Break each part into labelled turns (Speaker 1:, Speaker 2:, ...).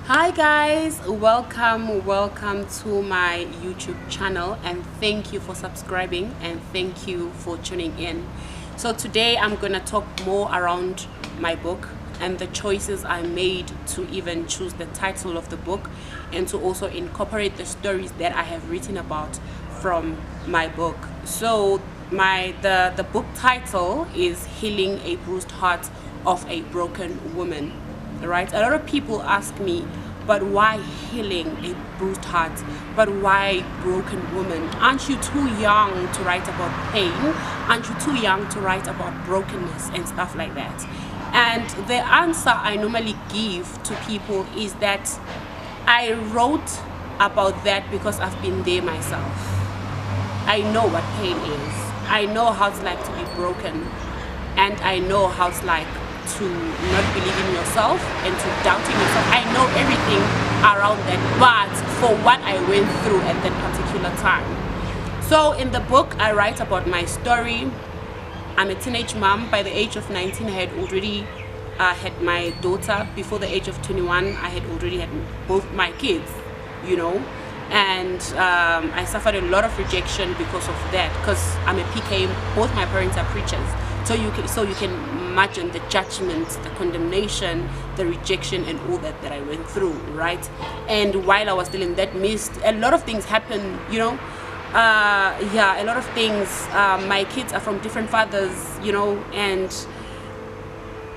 Speaker 1: Hi guys, welcome to my YouTube channel, and thank you for subscribing and thank you for tuning in. So today I'm gonna talk more around my book and the choices I made to even choose the title of the book, and to also incorporate the stories that I have written about from my book. So the book title is Healing a Bruised Heart of a Broken Woman. Right, a lot of people ask me, but why healing a bruised heart? But why broken woman? Aren't you too young to write about pain? Aren't you too young to write about brokenness and stuff like that? And the answer I normally give to people is that I wrote about that because I've been there myself. I know what pain is. I know how it's like to be broken, and I know how it's like to not believe in yourself and to doubting yourself. I know everything around that, but for what I went through at that particular time. So in the book I write about my story. I'm a teenage mom. By the age of 19 I had already had my daughter. Before the age of 21 I had already had both my kids, and I suffered a lot of rejection because of that, because I'm a PK. Both my parents are preachers, so you can imagine the judgment, the condemnation, the rejection, and all that I went through, right? And while I was still in that midst, a lot of things happened, a lot of things. My kids are from different fathers, and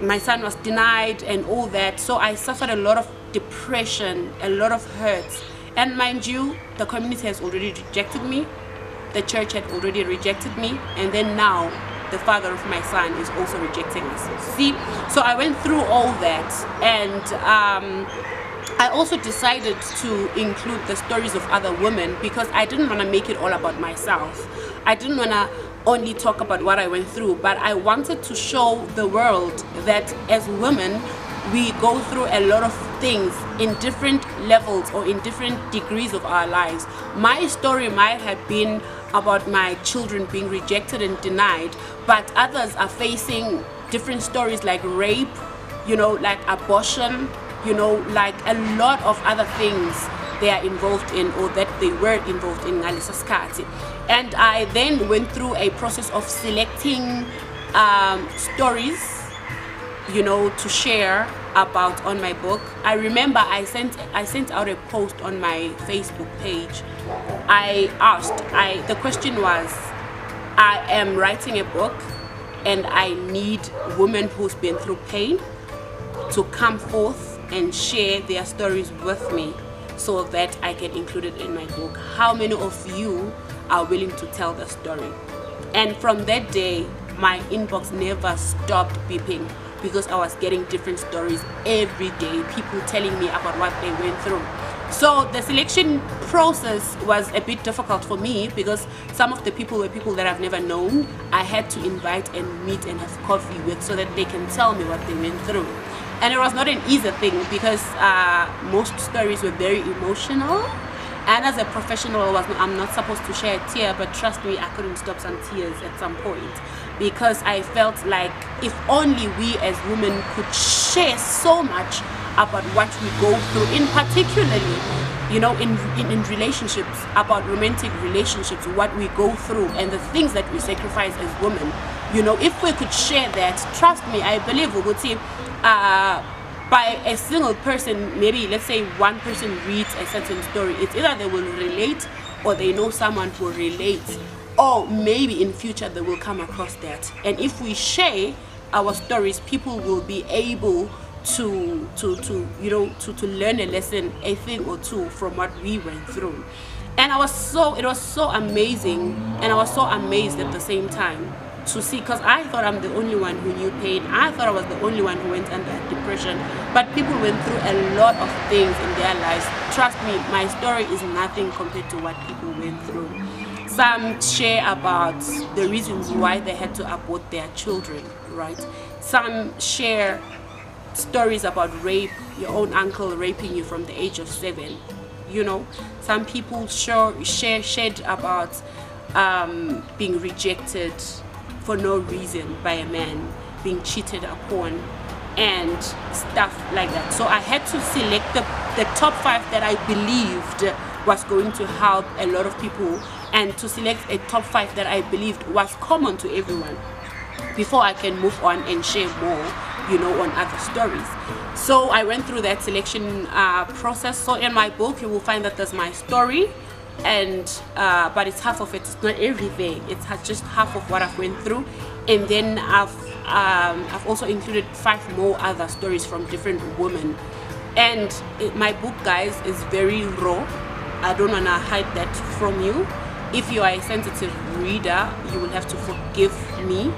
Speaker 1: my son was denied and all that. So I suffered a lot of depression, a lot of hurt. And mind you, the community has already rejected me, the church had already rejected me, and then now the father of my son is also rejecting us. See, so I went through all that, and I also decided to include the stories of other women because I didn't want to make it all about myself. I didn't want to only talk about what I went through, but I wanted to show the world that as women we go through a lot of things in different levels or in different degrees of our lives. My story might have been about my children being rejected and denied, but others are facing different stories like rape, like abortion, like a lot of other things they are involved in, or that they were involved in ngalesa skhathi. And I then went through a process of selecting stories to share about on my book. I remember I sent out a post on my Facebook page. The question was, I am writing a book and I need women who's been through pain to come forth and share their stories with me so that I can include it in my book. How many of you are willing to tell the story? And from that day my inbox never stopped beeping, because I was getting different stories every day, people telling me about what they went through. So the selection process was a bit difficult for me because some of the people were people that I've never known. I had to invite and meet and have coffee with so that they can tell me what they went through. And it was not an easy thing because most stories were very emotional. And as a professional, I'm not supposed to share a tear, but trust me, I couldn't stop some tears at some point, because I felt like if only we as women could share so much about what we go through, in particularly, in relationships, about romantic relationships, what we go through and the things that we sacrifice as women. If we could share that, trust me, I believe we would see by a single person, maybe let's say one person reads a certain story, it's either they will relate or they know someone who relates, or maybe in future they will come across that. And if we share our stories, people will be able to learn a lesson, a thing or two from what we went through. And it was so amazing, and I was so amazed at the same time to see, because I thought I'm the only one who knew pain. I thought I was the only one who went under depression, but people went through a lot of things in their lives. Trust me, my story is nothing compared to what people went through. Some share about the reasons why they had to abort their children, right? Some share stories about rape, your own uncle raping you from the age of 7. Some people shared about being rejected for no reason by a man, being cheated upon, and stuff like that. So I had to select the top 5 that I believed was going to help a lot of people, and to select a top 5 that I believed was common to everyone before I can move on and share more, you know, on other stories. So I went through that selection process. So in my book you will find that there's my story, and but it's half of it, it's not everything, it's just half of what I've went through. And then I've also included 5 more other stories from different women. And my book, guys, is very raw. I don't want to hide that from you. If you are a sensitive reader, you will have to forgive me,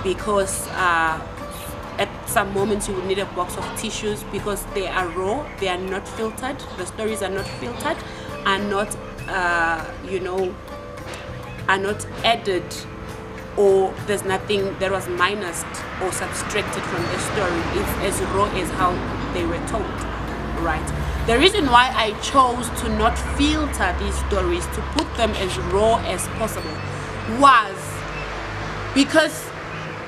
Speaker 1: because at some moments you will need a box of tissues, because they are raw, they are not filtered, the stories are not filtered, are not you know, are not added, or there's nothing that was minused or subtracted from the story. It's as raw as how they were told, right? The reason why I chose to not filter these stories, to put them as raw as possible, was because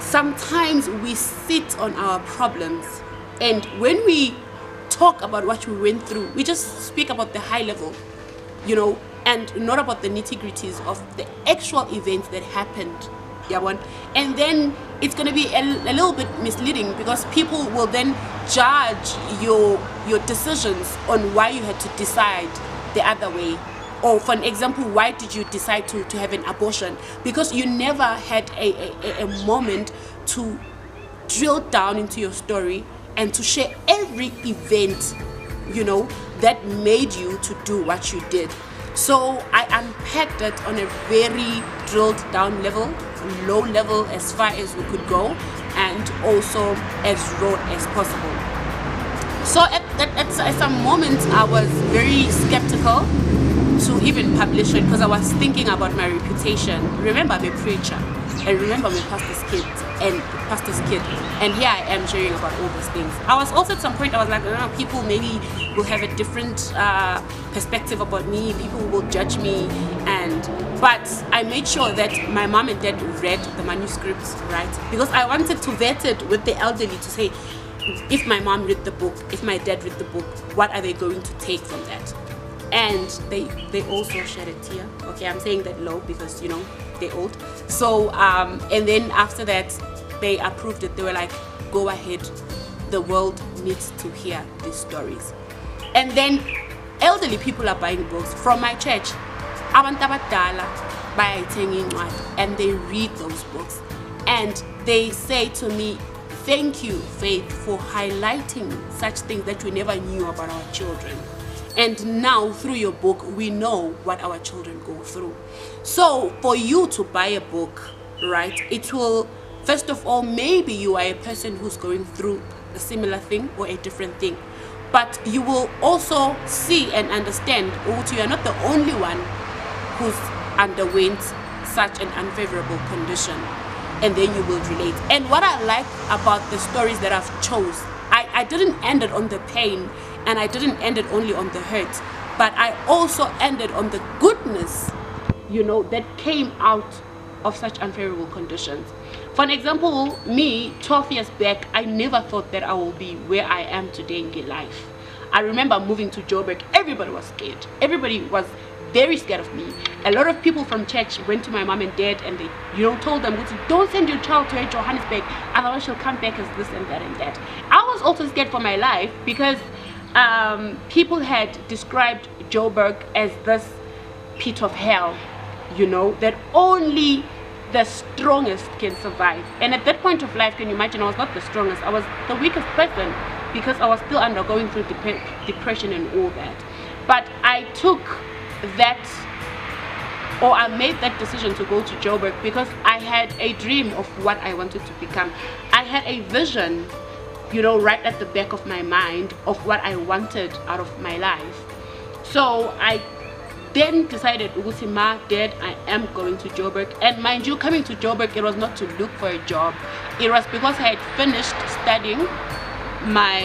Speaker 1: sometimes we sit on our problems, and when we talk about what we went through, we just speak about the high level, you know, and not about the nitty-gritties of the actual events that happened. And then it's going to be a little bit misleading, because people will then judge your decisions on why you had to decide the other way. Or for an example, why did you decide to have an abortion? Because you never had a moment to drill down into your story and to share every event, you know, that made you to do what you did. So I unpacked it on a very drilled down level, low level as far as we could go, and also as raw as possible. So at some moments I was very skeptical to even publish it, because I was thinking about my reputation. Remember, I'm a preacher, and remember, I'm a pastor's kid, and here I am sharing about all these things. I was also at some point, I was like, oh, people maybe will have a different perspective about me, people will judge me, but I made sure that my mom and dad read the manuscripts, right? Because I wanted to vet it with the elderly to say, if my mom read the book, if my dad read the book, what are they going to take from that? And they also shed a tear. Okay, I'm saying that low because, you know, they're old. So and then after that they approved it. They were like, go ahead, the world needs to hear these stories. And then elderly people are buying books from my church, abantu abadala bayayithenga incwadi, and they read those books, and they say to me, thank you, Faith, for highlighting such things that we never knew about our children. And now through your book, we know what our children go through. So for you to buy a book, right, it will, first of all, maybe you are a person who's going through a similar thing or a different thing, but you will also see and understand, you are not the only one who's underwent such an unfavorable condition, and then you will relate. And what I like about the stories that I've chose, I didn't end it on the pain, and I didn't end it only on the hurt, but I also ended on the goodness, you know, that came out of such unfavorable conditions. For an example, me 12 years back, I never thought that I will be where I am today in life. I remember moving to Joburg, everybody was scared. Everybody was very scared of me. A lot of people from church went to my mom and dad, and they, you know, told them, don't send your child to Johannesburg, otherwise she'll come back as this and that and that. I was also scared for my life, because people had described Joburg as this pit of hell, you know, that only the strongest can survive. And at that point of life, can you imagine, I was not the strongest, I was the weakest person, because I was still undergoing through depression and all that. But I took that, or I made that decision to go to Joburg, because I had a dream of what I wanted to become. I had a vision, you know, right at the back of my mind of what I wanted out of my life. So I then decided, Ma, Dad, I am going to Joburg. And mind you, coming to Joburg, it was not to look for a job. It was because I had finished studying my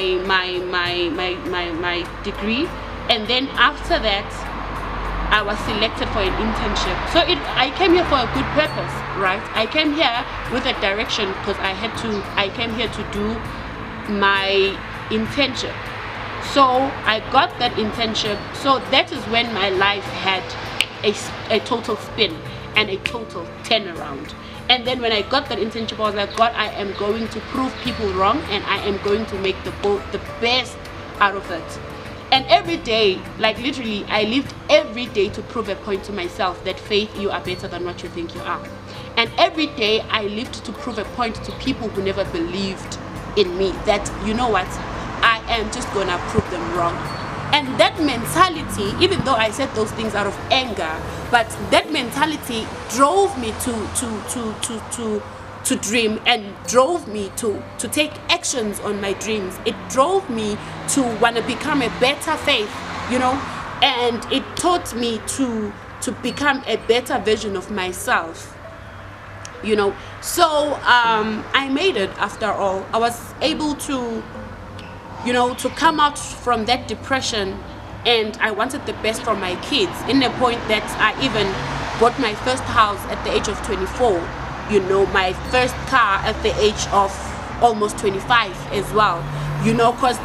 Speaker 1: degree, and then after that I was selected for an internship. So I came here for a good purpose, right? I came here with a direction, because I came here to do my internship. So I got that internship. So that is when my life had a total spin and a total turnaround. And then when I got that internship, I was like, God, I am going to prove people wrong, and I am going to make the best out of it. And every day, like literally, I lived every day to prove a point to myself that, Faith, you are better than what you think you are. And every day I lived to prove a point to people who never believed in me that, you know what, I am just gonna prove them wrong. And that mentality, even though I said those things out of anger, but that mentality drove me to dream, and drove me to take actions on my dreams. It drove me to want to become a better Faith, you know, and it taught me to become a better version of myself, you know. So I made it after all. I was able to, you know, to come out from that depression, and I wanted the best for my kids, in the point that I even bought my first house at the age of 24, you know, my first car at the age of almost 25 as well, you know, because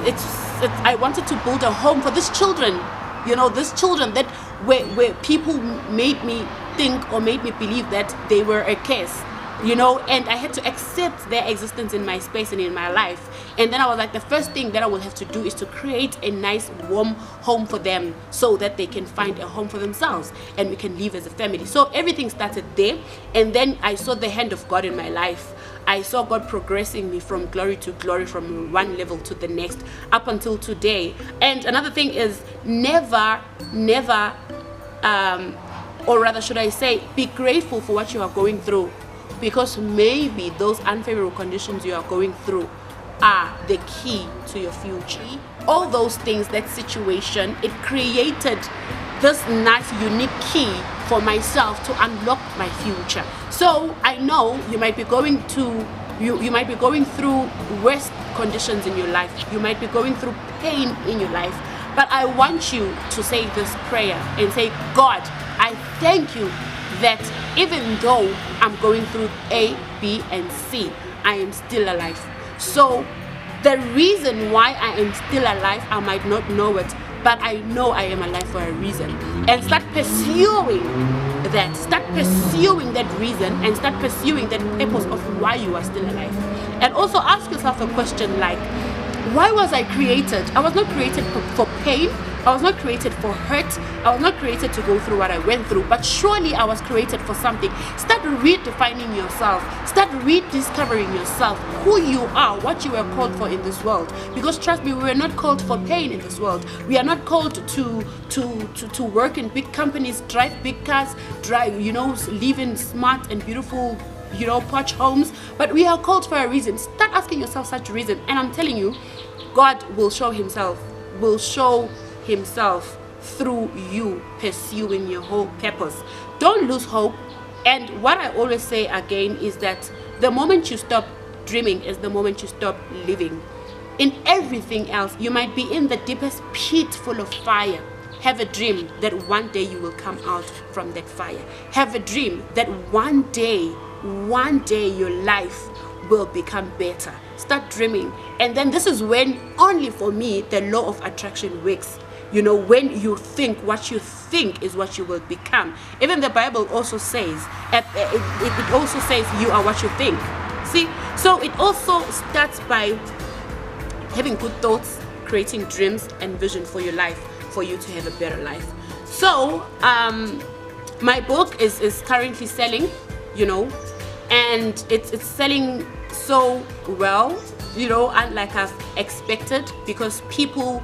Speaker 1: I wanted to build a home for these children, you know, these children that where people made me think or made me believe that they were a curse, you know, and I had to accept their existence in my space and in my life. And then I was like, the first thing that I will have to do is to create a nice warm home for them, so that they can find a home for themselves and we can live as a family. So everything started there, and then I saw the hand of God in my life. I saw God progressing me from glory to glory, from one level to the next, up until today. And another thing is, never or rather should I say, be grateful for what you are going through, because maybe those unfavorable conditions you are going through are the key to your future. All those things, that situation, it created this nice unique key for myself to unlock my future. So I know you might be going through worst conditions in your life, you might be going through pain in your life, but I want you to say this prayer and say, God, I thank you that even though I'm going through A, B, and C, I am still alive. So the reason why I am still alive, I might not know it, but I know I am alive for a reason. And start pursuing that reason, and start pursuing that purpose of why you are still alive. And also ask yourself a question like, why was I created? I was not created for pain. I was not created for hurt. I was not created to go through what I went through, but surely I was created for something. Start redefining yourself. Start rediscovering yourself, who you are, what you were called for in this world. Because trust me, we were not called for pain in this world. We are not called to work in big companies, drive big cars, live in smart and beautiful, posh homes. But we are called for a reason. Start asking yourself such a reason, and I'm telling you, God will show himself through you pursuing your whole purpose. Don't lose hope. And what I always say again is that the moment you stop dreaming is the moment you stop living. In everything else, you might be in the deepest pit full of fire. Have a dream that one day you will come out from that fire. Have a dream that one day your life will become better. Start dreaming. And then this is when, only for me, the law of attraction works. When you think, what you think is what you will become. Even the Bible also says, it also says you are what you think. See? So it also starts by having good thoughts, creating dreams and vision for your life, for you to have a better life. So my book is currently selling, and it's selling so well, unlike I've expected, because people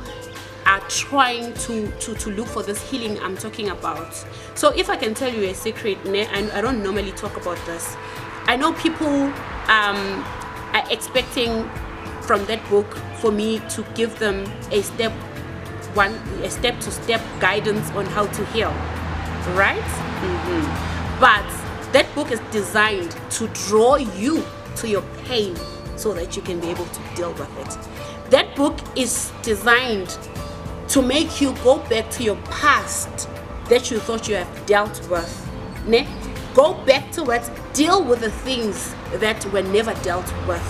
Speaker 1: are trying to look for this healing I'm talking about. So if I can tell you a secret, and I don't normally talk about this, I know people are expecting from that book for me to give them a step-to-step guidance on how to heal, right? But that book is designed to draw you to your pain so that you can be able to deal with it. That book is designed to make you go back to your past that you thought you have dealt with. Go back to it, deal with the things that were never dealt with.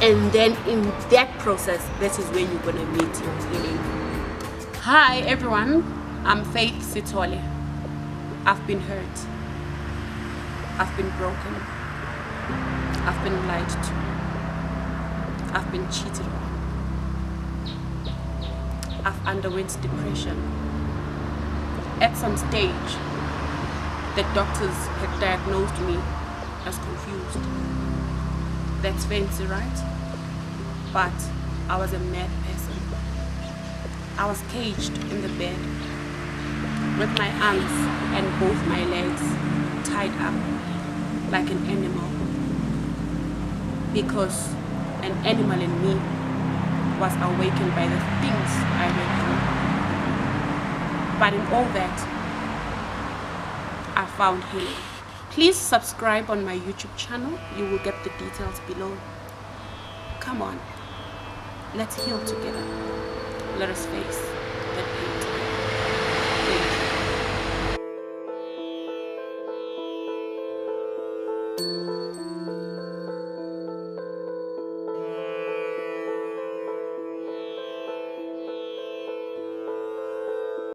Speaker 1: And then in that process, this is where you're gonna meet your healing. Hi everyone, I'm Faith Sithole. I've been hurt. I've been broken. I've been lied to. I've been cheated on. I've underwent depression. At some stage, the doctors had diagnosed me as confused. That's fancy, right? But I was a mad person. I was caged in the bed with my arms and both my legs tied up like an animal, because an animal in me was awakened by the things I went through. But in all that, I found healing. Please subscribe on my YouTube channel. You will get the details below. Come on, let's heal together. Let us face that pain together. Thank you.